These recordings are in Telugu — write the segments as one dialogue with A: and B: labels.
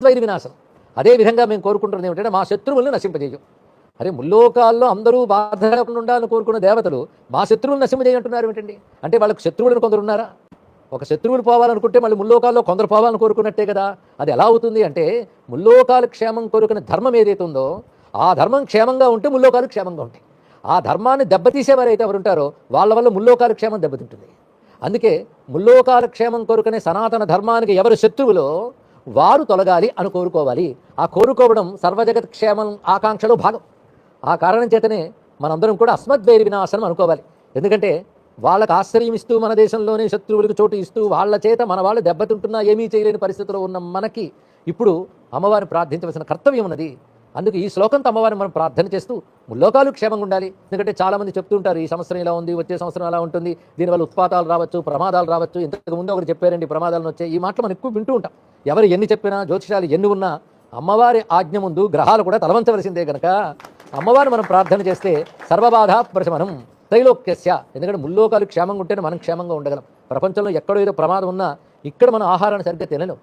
A: అస్మద్వైరి వినాశనం. అదేవిధంగా మేము కోరుకుంటున్నది ఏమిటంటే మా శత్రువులను నశింపజేయం. అరే ముల్లోకాల్లో అందరూ బాధ లేకుండా ఉండాలని కోరుకున్న దేవతలు మా శత్రువులు నశింపజేయంటున్నారు ఏమిటండి? అంటే వాళ్ళకు శత్రువులను కొందరు ఉన్నారా? ఒక శత్రువులు పోవాలనుకుంటే మళ్ళీ ముల్లోకాల్లో కొందరు పోవాలని కోరుకున్నట్టే కదా. అది ఎలా అవుతుంది అంటే ముల్లోకాల క్షేమం కోరుకునే ధర్మం ఏదైతే ఉందో ఆ ధర్మం క్షేమంగా ఉంటే ముల్లోకాలు క్షేమంగా ఉంటాయి. ఆ ధర్మాన్ని దెబ్బతీసేవారైతే ఎవరు ఉంటారో వాళ్ళ వల్ల ముల్లోకాల క్షేమం దెబ్బతింటుంది. అందుకే ముల్లోకాల క్షేమం కోరుకునే సనాతన ధర్మానికి ఎవరు శత్రువులో వారు తొలగాలి అని కోరుకోవాలి. ఆ కోరుకోవడం సర్వజగత్ క్షేమం ఆకాంక్షలో భాగం. ఆ కారణం చేతనే మనందరం కూడా అస్మద్వైరి వినాశనం అనుకోవాలి. ఎందుకంటే వాళ్ళకు ఆశ్రయం ఇస్తూ మన దేశంలోనే శత్రువులకు చోటు ఇస్తూ వాళ్ళ చేత మన వాళ్ళు దెబ్బతింటున్నా ఏమీ చేయలేని పరిస్థితిలో ఉన్న మనకి ఇప్పుడు అమ్మవారిని ప్రార్థించవలసిన కర్తవ్యం ఉన్నది. అందుకు ఈ శ్లోకంతో అమ్మవారిని మనం ప్రార్థన చేస్తూ ముల్లోకాలు క్షేమంగా ఉండాలి. ఎందుకంటే చాలామంది చెప్తుంటారు ఈ సంవత్సరం ఇలా ఉంది, వచ్చే సంవత్సరం అలా ఉంటుంది, దీనివల్ల ఉత్పాతాలు రావచ్చు, ప్రమాదాలు రావచ్చు. ఇంతకు ముందు ఒకటి చెప్పారండి ప్రమాదాలను వచ్చాయి. ఈ మాటలు మనం ఎక్కువ వింటూ ఉంటాం. ఎవరు ఎన్ని చెప్పినా జ్యోతిషాలు ఎన్ని ఉన్నా అమ్మవారి ఆజ్ఞ ముందు గ్రహాలు కూడా తలవంచవలసిందే కనుక అమ్మవారిని మనం ప్రార్థన చేస్తే సర్వబాధ ప్రశమనం త్రైలోక్యస్య. ఎందుకంటే ముల్లోకాలు క్షేమంగా ఉంటేనే మనం క్షేమంగా ఉండగలం. ప్రపంచంలో ఎక్కడో ఏదో ప్రమాదం ఉన్నా ఇక్కడ మనం ఆహారాన్ని సరిగ్గా తినలేం.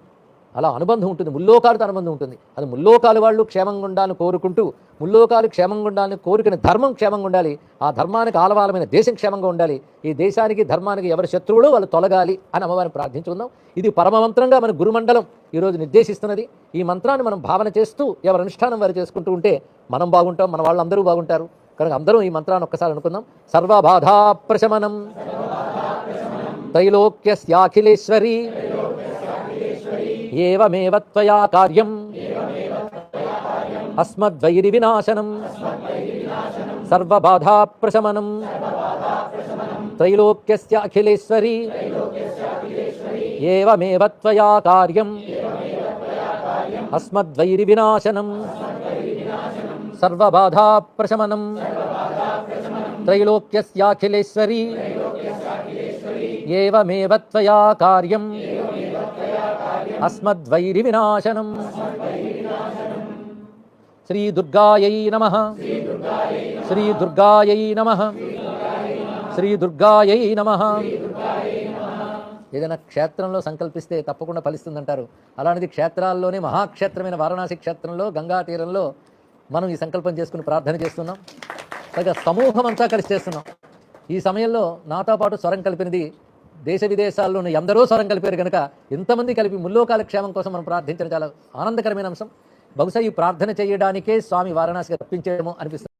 A: అలా అనుబంధం ఉంటుంది, ముల్లోకాలతో అనుబంధం ఉంటుంది. అది ముల్లోకాలు వాళ్ళు క్షేమంగా ఉండాలని కోరుకుంటూ ముల్లోకాలు క్షేమంగా ఉండాలని కోరుకునే ధర్మం క్షేమంగా ఉండాలి. ఆ ధర్మానికి ఆలవాలమైన దేశం క్షేమంగా ఉండాలి. ఈ దేశానికి ధర్మానికి ఎవరి శత్రువులు వాళ్ళు తొలగాలి అని అమ్మవారిని ప్రార్థించుకుందాం. ఇది పరమమంత్రంగా మన గురుమండలం ఈరోజు నిర్దేశిస్తున్నది. ఈ మంత్రాన్ని మనం భావన చేస్తూ ఎవరి అనుష్ఠానం వారు చేసుకుంటూ ఉంటే మనం బాగుంటాం, మన వాళ్ళందరూ బాగుంటారు. కనుక అందరూ ఈ మంత్రాన్ని ఒక్కసారి అనుకుందాం. సర్వబాధా ప్రశమనం త్రైలోక్యస్యాఖిలేశ్వరి ఏవమేవ త్వయా కార్యం అస్మద్వైరి వినాశనం సర్వబాధా ప్రశమనం త్రైలోక్యస్య అఖిలేశ్వరి ఏవమేవ త్వయా కార్యం అస్మద్వైరి వినాశనం సర్వబాధా ప్రశమనం త్రైలోక్యస్య అఖిలేశ్వరి ఏవమేవ త్వయా కార్యం అస్మద్వైరి వినాశనం. శ్రీ దుర్గాయై నమః. శ్రీ దుర్గాయై నమః. శ్రీ దుర్గాయై నమః. ఏదైనా క్షేత్రంలో సంకల్పిస్తే తప్పకుండా ఫలిస్తుందంటారు. అలాంటిది క్షేత్రాల్లోనే మహాక్షేత్రమైన వారణాసి క్షేత్రంలో గంగా తీరంలో మనం ఈ సంకల్పం చేసుకుని ప్రార్థన చేస్తున్నాం. పైగా సమూహం అంతా కలిసి చేస్తున్నాం. ఈ సమయంలో నాతో పాటు స్వరం కలిపినది దేశ విదేశాల్లోని ఎందరో స్వరం కలిపారు కనుక ఇంతమంది కలిపి ముల్లోకాల క్షేమం కోసం మనం ప్రార్థించడం చాలా ఆనందకరమైన అంశం. బహుశా ఈ ప్రార్థన చేయడానికే స్వామి వారణాసికి రప్పించేమో అనిపిస్తుంది.